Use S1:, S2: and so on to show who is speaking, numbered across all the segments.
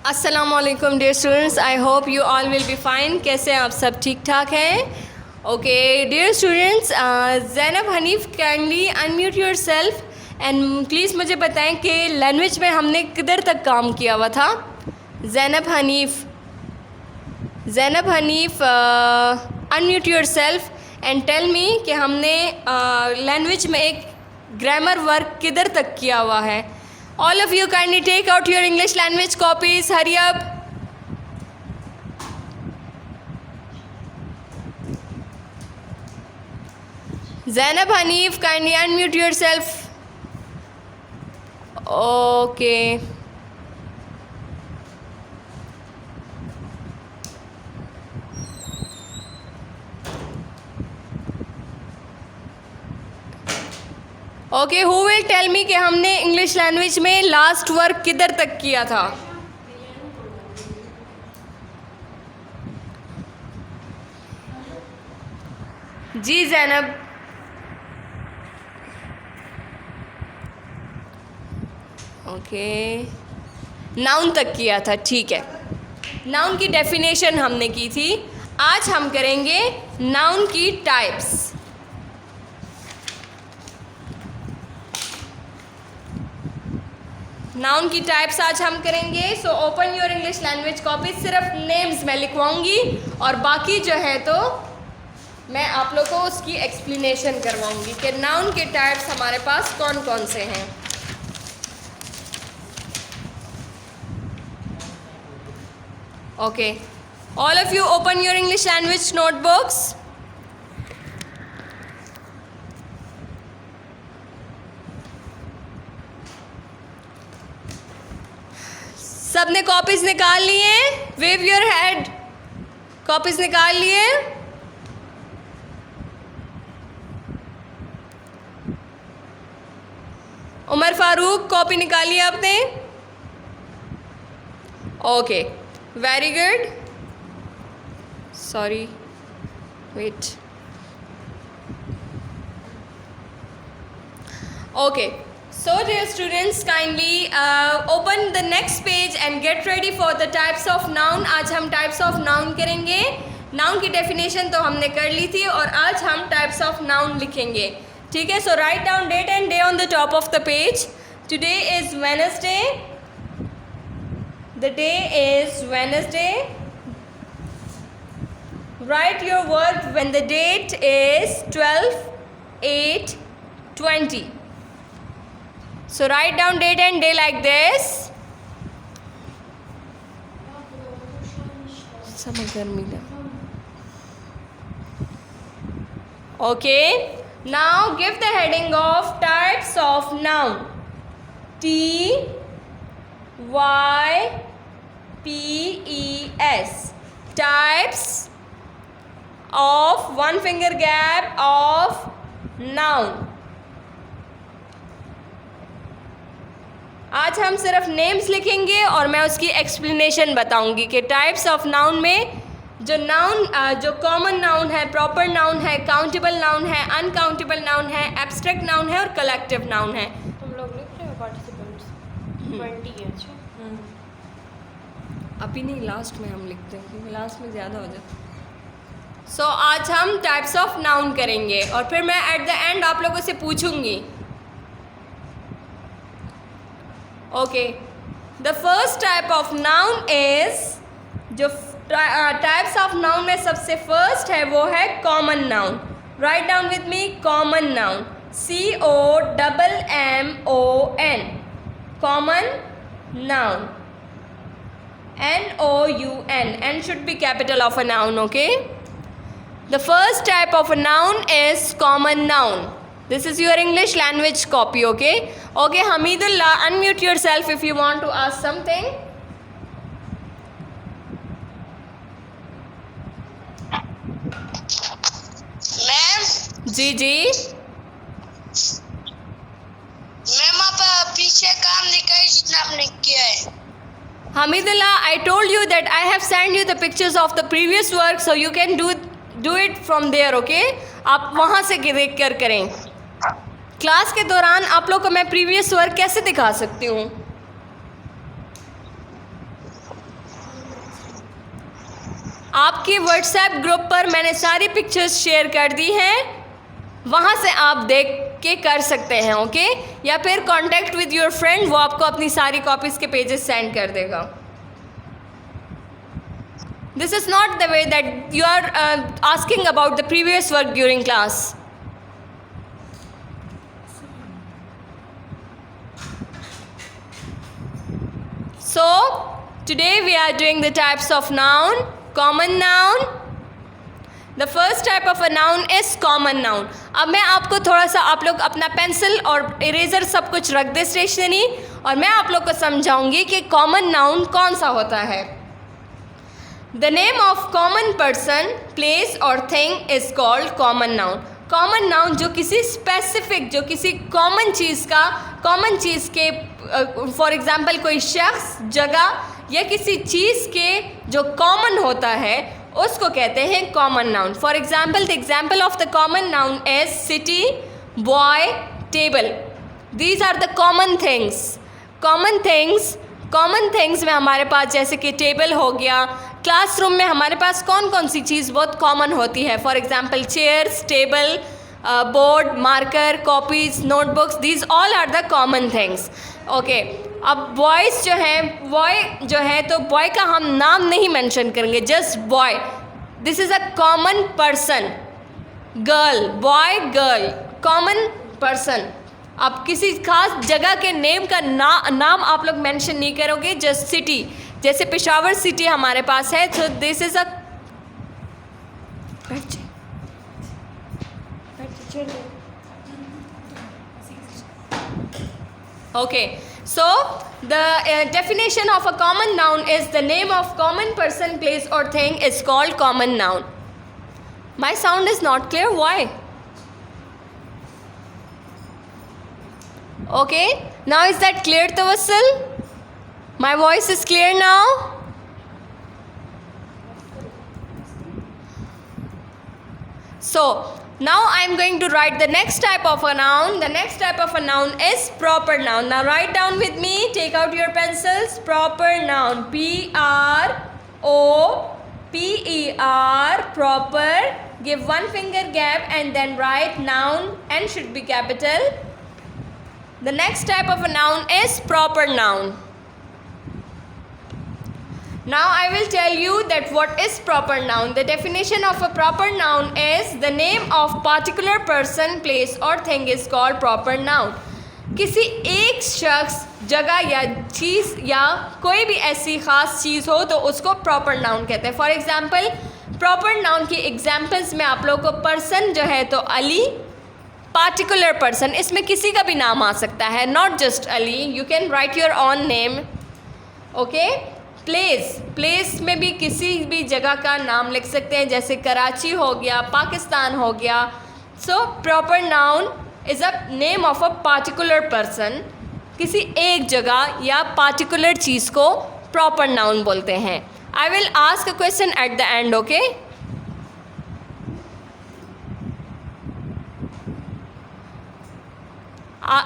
S1: अस्सलामुअलैकुम dear students, I hope you all will be fine. कैसे हैं आप सब? ठीक ठाक हैं? Okay dear students, Zainab Hanif kindly unmute yourself and please मुझे बताएं कि लैंग्वेज में हमने किधर तक काम किया हुआ था। Zainab Hanif unmute yourself and tell me कि हमने लैंग्वेज में एक ग्रामर वर्क किधर तक किया हुआ है। All of you kindly take out your English language copies. Hurry up. Zainab Hanif, kindly unmute yourself. Okay. Okay, who will tell me कि हमने इंग्लिश लैंग्वेज में लास्ट वर्क किधर तक किया था? जी ज़ैनब। ओके, नाउन तक किया था, ठीक है। नाउन की डेफिनेशन हमने की थी। आज हम करेंगे नाउन की टाइप्स। नाउन की टाइप्स आज हम करेंगे। So open your English language copy. सिर्फ नेम्स मैं लिखवाऊंगी और बाकी जो है तो मैं आप लोग को उसकी एक्सप्लेनेशन करवाऊंगी कि नाउन के टाइप्स हमारे पास कौन कौन से हैं। Okay, all of you open your English language notebooks. सबने कॉपीज निकाल लिए? Wave your head. कॉपीज निकाल लिए? उमर फारूक, कॉपी निकाली आपने? Okay, very good. Sorry, wait. Okay, so dear students, kindly open the next page and get ready for the types of noun. आज हम types of noun करेंगे। noun की definition तो हमने कर ली थी और आज हम types of noun लिखेंगे, ठीक है। so write down date and day on the top of the page. Today is Wednesday. The day is Wednesday. Write your word when the date is 12/8/20. So write down date and day like this. Okay. Now give the heading of types of noun. TYPES. Types of one finger gap of noun. आज हम सिर्फ names लिखेंगे और मैं उसकी explanation बताऊंगी कि types of noun में जो नाउन जो कॉमन नाउन है, प्रॉपर नाउन है, काउंटेबल नाउन है, अनकाउंटेबल नाउन है, एब्स्ट्रैक्ट नाउन है और कलेक्टिव नाउन है।
S2: तुम लोग लिख रहे हो पार्टिसिपेंट्स? 20 है। अच्छा,
S1: अभी नहीं, लास्ट में हम लिखते हैं क्योंकि लास्ट में ज़्यादा हो जाता है। सो आज हम टाइप्स ऑफ नाउन करेंगे और फिर मैं एट द एंड आप लोगों से पूछूंगी। Okay, the first type of noun is, जो टाइप्स ऑफ नाउन में सबसे फर्स्ट है वो है common noun. Write down with me, common noun. COMMON, common noun. NOUN, N should be capital of a noun, okay? The first type of a noun is common noun. This is your English language copy, okay? Okay, Hamidullah, unmute yourself if you want to ask something.
S3: Ma'am
S1: ji जी
S3: ma'am, आप पीछे काम नहीं करे जितना आपने किया है।
S1: Hamidullah, I told you that I have sent you the pictures of the previous work, so you can do it from there, okay? आप वहाँ से देख कर करें। क्लास के दौरान आप लोग को मैं प्रीवियस वर्क कैसे दिखा सकती हूँ? आपके व्हाट्सएप ग्रुप पर मैंने सारी पिक्चर्स शेयर कर दी हैं, वहाँ से आप देख के कर सकते हैं, ओके? या फिर कांटेक्ट विद योर फ्रेंड, वो आपको अपनी सारी कॉपीज़ के पेजेस सेंड कर देगा। This is not the way that you are asking about the previous work during class. So today we are doing the types of noun. Common noun. The first type of a noun is common noun. अब मैं आपको थोड़ा सा, आप लोग अपना pencil और eraser सब कुछ रख दे स्टेशनरी, और मैं आप लोग को समझाऊंगी कि कॉमन नाउन कौन सा होता है। The name of common person, place और thing is called common noun. Common noun जो किसी स्पेसिफिक, जो किसी कॉमन चीज़ का, कॉमन चीज़ के, फॉर एग्जांपल कोई शख्स, जगह या किसी चीज़ के जो कॉमन होता है उसको कहते हैं common noun. For example, the example of the common noun is city, boy, table. These are the common things. Common things में हमारे पास जैसे कि टेबल हो गया। क्लासरूम में हमारे पास कौन कौन सी चीज़ बहुत कॉमन होती है? For example chairs, table, board, marker, copies, notebooks, these all are the common things, okay. अब बॉयज़ जो हैं, बॉय जो है तो बॉय का हम नाम नहीं मेंशन करेंगे, just boy. This is a common person. Girl, boy, girl, common person. आप किसी खास जगह के नेम का नाम आप लोग मेंशन नहीं करोगे, जस्ट सिटी। जैसे पेशावर सिटी हमारे पास है, तो this is a, okay, so the definition of a common noun is the name of common person, place or thing is called common noun. My sound is not clear, why? Okay, now is that clear, Tawassul? My voice is clear now? So now I am going to write the next type of a noun. The next type of a noun is proper noun. Now write down with me, take out your pencils. Proper noun, P-R-O-P-E-R, proper. Give one finger gap and then write noun, and should be capital. The next type of a noun is proper noun. Now I will tell you that what is proper noun. The definition of a proper noun is the name of particular person, place or thing is called proper noun. किसी एक शख्स, जगह या चीज़ या कोई भी ऐसी ख़ास चीज़ हो तो उसको प्रॉपर नाउन कहते हैं। फॉर एग्ज़ाम्पल, प्रॉपर नाउन की एग्जाम्पल्स में आप लोगों को पर्सन जो है तो अली, पार्टिकुलर पर्सन, इसमें किसी का भी नाम आ सकता है, not just Ali, you can write your on name, okay. Place में भी किसी भी जगह का नाम लिख सकते हैं, जैसे कराची हो गया, पाकिस्तान हो गया। So proper noun is a name of a particular person. किसी एक जगह या पार्टिकुलर चीज़ को प्रॉपर नाउन बोलते हैं। I will ask a question at the end, okay.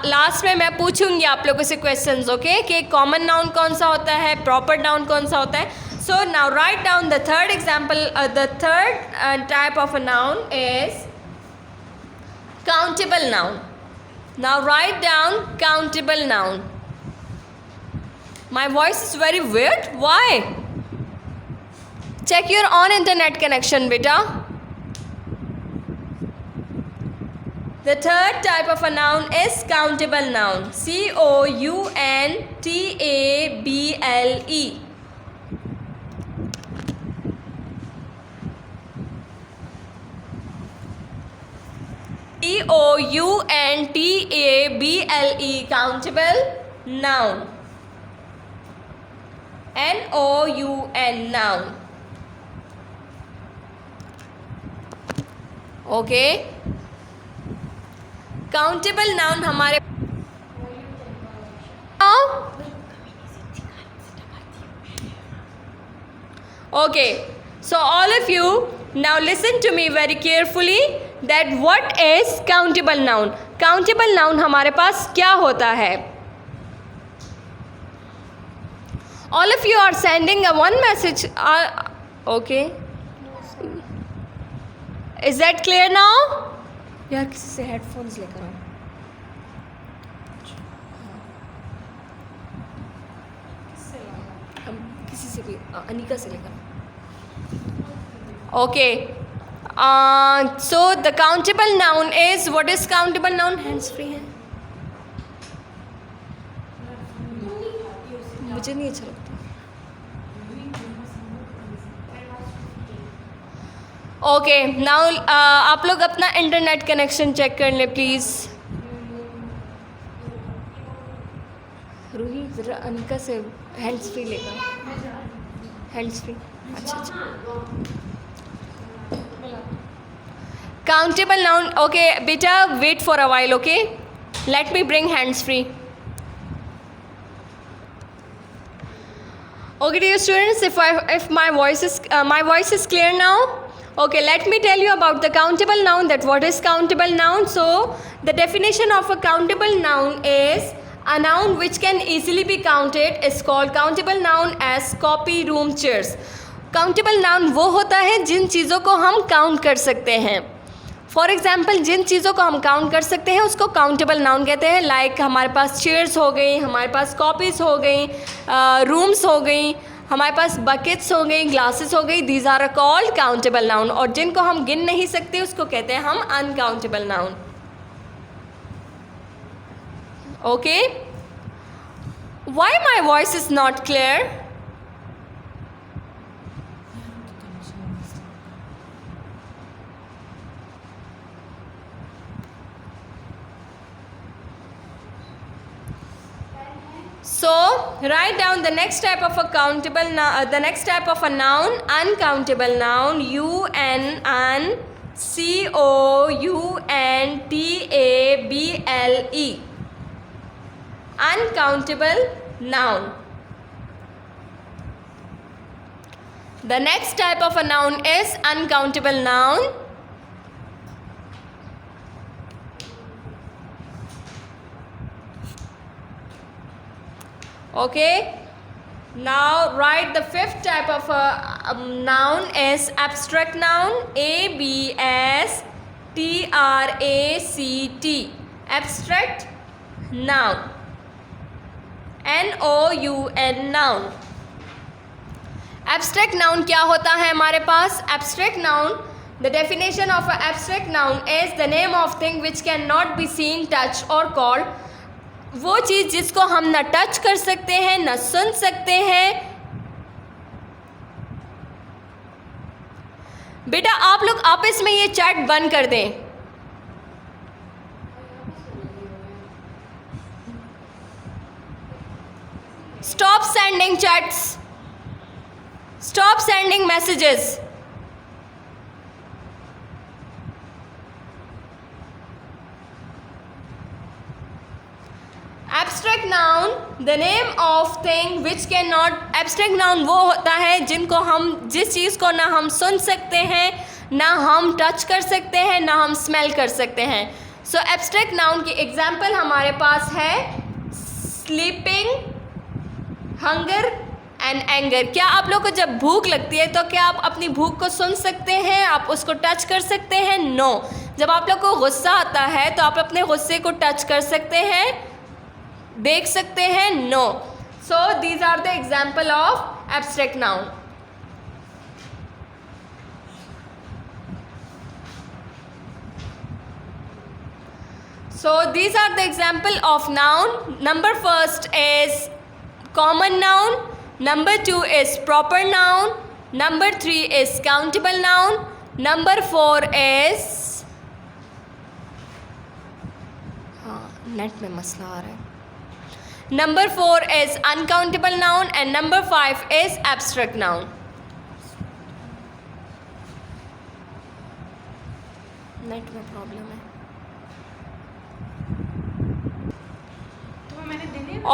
S1: Last में मैं पूछूंगी आप लोगों से क्वेश्चंस, ओके, कि कॉमन नाउन कौन सा होता है, प्रॉपर नाउन कौन सा होता है। So now write down the third example, the third type of a noun is countable noun. Now write down countable noun. My voice is very weird. Why? Check your on internet connection, beta. The third type of a noun is countable noun. C-O-U-N-T-A-B-L-E. C-O-U-N-T-A-B-L-E, countable noun. N-O-U-N, noun. Okay. Countable noun हमारे okay. So all of you now listen to me very carefully. That what is countable noun? Countable noun हमारे पास क्या होता है? All of you are sending a one message. Okay. Is that clear now? यार किसी से headphones लेकर आओ. हम किसी से भी अनिका से लेकर आओ. Okay. So the countable noun is, what is countable noun? Hands free है. मुझे नहीं अच्छा लगता. ओके नाउ आप लोग अपना इंटरनेट कनेक्शन चेक कर लें प्लीज़. रूही ज़रा अनिका से हैंड्स फ्री लेकर. Hands free. अच्छा अच्छा. Countable noun. Okay, beta, wait for a while. Okay, let me bring hands free. Okay, dear students, if my voice is clear now. Okay, let me tell you about the countable noun. That what is countable noun? So the definition of a countable noun is a noun which can easily be counted is called countable noun as copy, room, chairs. Countable noun वो होता है जिन चीज़ों को हम count कर सकते हैं. For example जिन चीज़ों को हम काउंट कर सकते हैं उसको काउंटेबल नाउन कहते हैं. लाइक हमारे पास चेयर्स हो गई, हमारे पास कॉपीज़ हो गई, रूम्स हो गई, हमारे पास बकेट्स हो गई, ग्लासेस हो गई. These are called countable noun. और जिनको हम गिन नहीं सकते उसको कहते हैं हम uncountable noun. Okay. Why my voice is not clear? So write down the next type of a countable the next type of a noun, uncountable noun. UNCOUNTABLE. Uncountable noun. The next type of a noun is uncountable noun. Okay, now write the fifth type of a noun is abstract noun. ABSTRACT. Abstract noun. NOUN noun. Abstract noun क्या होता है हमारे पास? Abstract noun, the definition of an abstract noun is the name of thing which cannot be seen, touched or called. वो चीज़ जिसको हम न touch कर सकते हैं न सुन सकते हैं. बेटा आप लोग आपस में ये चैट बंद कर दें. Stop sending chats. Stop sending messages. Abstract noun, the name of thing which can not. Abstract noun वो होता है जिनको हम जिस चीज़ को ना हम सुन सकते हैं, ना हम टच कर सकते हैं, ना हम स्मेल कर सकते हैं. सो एब्स्ट्रैक्ट नाउन की एग्जांपल हमारे पास है स्लीपिंग, हंगर एंड एंगर. क्या आप लोग को जब भूख लगती है तो क्या आप अपनी भूख को सुन सकते हैं? आप उसको टच कर सकते हैं? नो. जब आप लोग को गुस्सा आता है तो आप अपने गुस्से को टच कर सकते हैं, देख सकते हैं? No. So these are the example of abstract noun. So these are the example of noun. Number first is common noun. Number 2 is proper noun. Number 3 is countable noun. Number 4 is net में मसला आ रहा है. Number 4 is uncountable noun and number 5 is abstract noun. Net में problem है.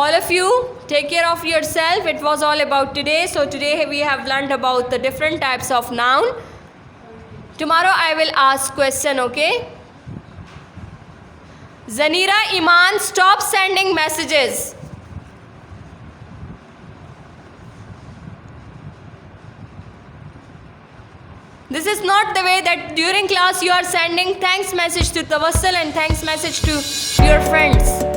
S1: All of you, take care of yourself. It was all about today. So today we have learned about the different types of noun. Tomorrow I will ask question, okay? Zanira, Iman, stop sending messages. This is not the way that during class you are sending thanks message to Tawassal and thanks message to your friends.